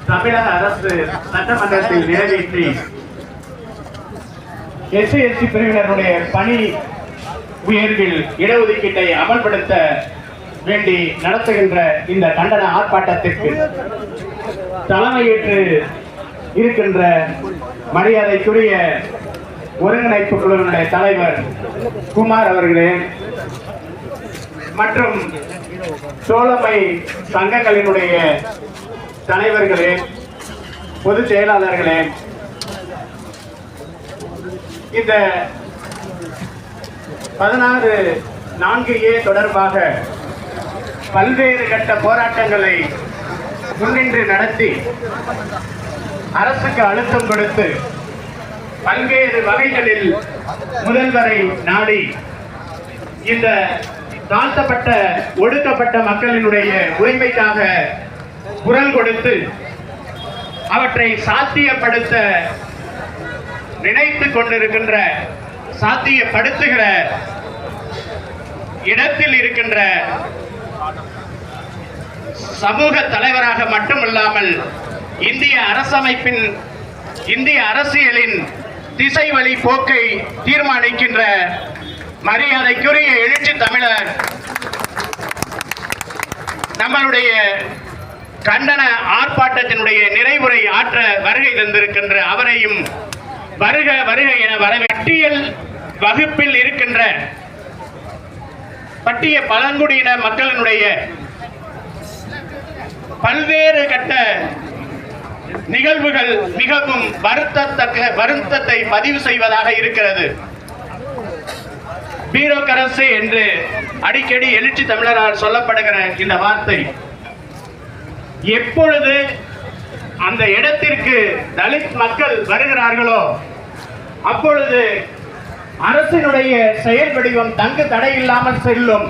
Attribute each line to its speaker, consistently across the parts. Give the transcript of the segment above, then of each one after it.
Speaker 1: தமிழக அரசு சட்டமன்றத்தில் நிறைவேற்றி எஸ்சி எஸ்டி பிரிவினருடைய பணி உயர்வில் இடஒதுக்கீட்டை அமல்படுத்த வேண்டி நடத்துகின்ற இந்த கண்டன ஆர்ப்பாட்டத்திற்கு தலைமையேற்று இருக்கின்ற மரியாதைக்குரிய ஒருங்கிணைப்பு குழுவினுடைய தலைவர் குமார் அவர்களே மற்றும் தோழமை சங்கங்களினுடைய தலைவர்களே, பொதுச் செயலாளர்களே, இந்த 16(4)A தொடர்பாக பல்வேறு கட்ட போராட்டங்களை முன்னின்று நடத்தி அரசுக்கு அழுத்தம் கொடுத்து பல்வேறு வகைகளில் முதல்வரை நாடி இந்த தாழ்த்தப்பட்ட ஒடுக்கப்பட்ட மக்களினுடைய உரிமைக்காக குரல் கொடுத்து அவற்றை சாத்தியப்படுத்த நினைத்து கொண்டிருக்கின்ற சாத்தியப்படுத்துகிற இடத்தில் இருக்கின்ற சமூக தலைவராக மட்டுமல்லாமல் இந்திய அரசமைப்பின் இந்திய அரசியலின் திசை வழி போக்கை தீர்மானிக்கின்ற மரியாதைக்குரிய எழுச்சி தமிழர் நம்மளுடைய கண்டன ஆர்ப்பாட்டத்தினுடைய நிறைவுரை ஆற்ற வருகை தந்திருக்கின்ற அவரையும் வருக வருக என பட்டியல் வகுப்பில் இருக்கின்ற பட்டிய பழங்குடியின மக்களினுடைய பல்வேறு கட்ட நிகழ்வுகள் மிகவும் வருத்தத்தை பதிவு செய்வதாக இருக்கிறது. பீரோக்கரசு என்று அடிக்கடி எழுச்சி தமிழரால் சொல்லப்படுகிற இந்த வார்த்தை எப்பொழுது அந்த இடத்திற்கு தலித் மக்கள் வருகிறார்களோ அப்பொழுது அரசினுடைய செயல் வடிவம் தங்கு தடையில்லாமல் செல்லும்.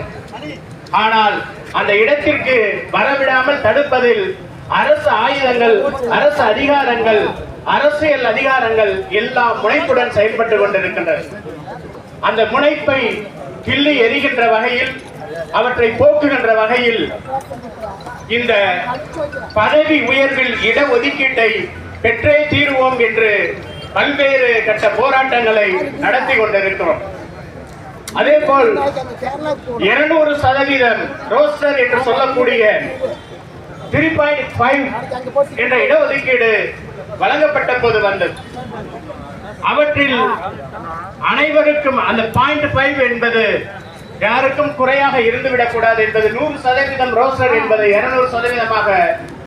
Speaker 1: ஆனால் அந்த இடத்திற்கு வரவிடாமல் தடுப்பதில் அரசு ஆயுதங்கள், அரசு அதிகாரங்கள், அரசியல் அதிகாரங்கள் எல்லாம் முனைப்புடன் செயல்பட்டு கொண்டிருக்கின்றன. அந்த முனைப்பை கிள்ளி எறிகின்ற வகையில், அவற்றை போக்குகின்ற வகையில் இந்த பதவி உயர்வில் இடஒதுக்கீட்டை பெற்றே தீர்வோம் என்று பல்வேறு கட்ட போராட்டங்களை நடத்தி கொண்டிருக்கிறோம். அதே போல் 200% ரோஸ்டர் என்று சொல்லக்கூடிய 3.5 என்ற இடஒதுக்கீடு வழங்கப்பட்ட போது வந்தது. அவற்றில் அனைவருக்கும் அந்த 0.5 என்பது யாருக்கும் குறையாக இருந்துவிடக் கூடாது என்பது 100% ரோஸ்டர் என்பதை 200%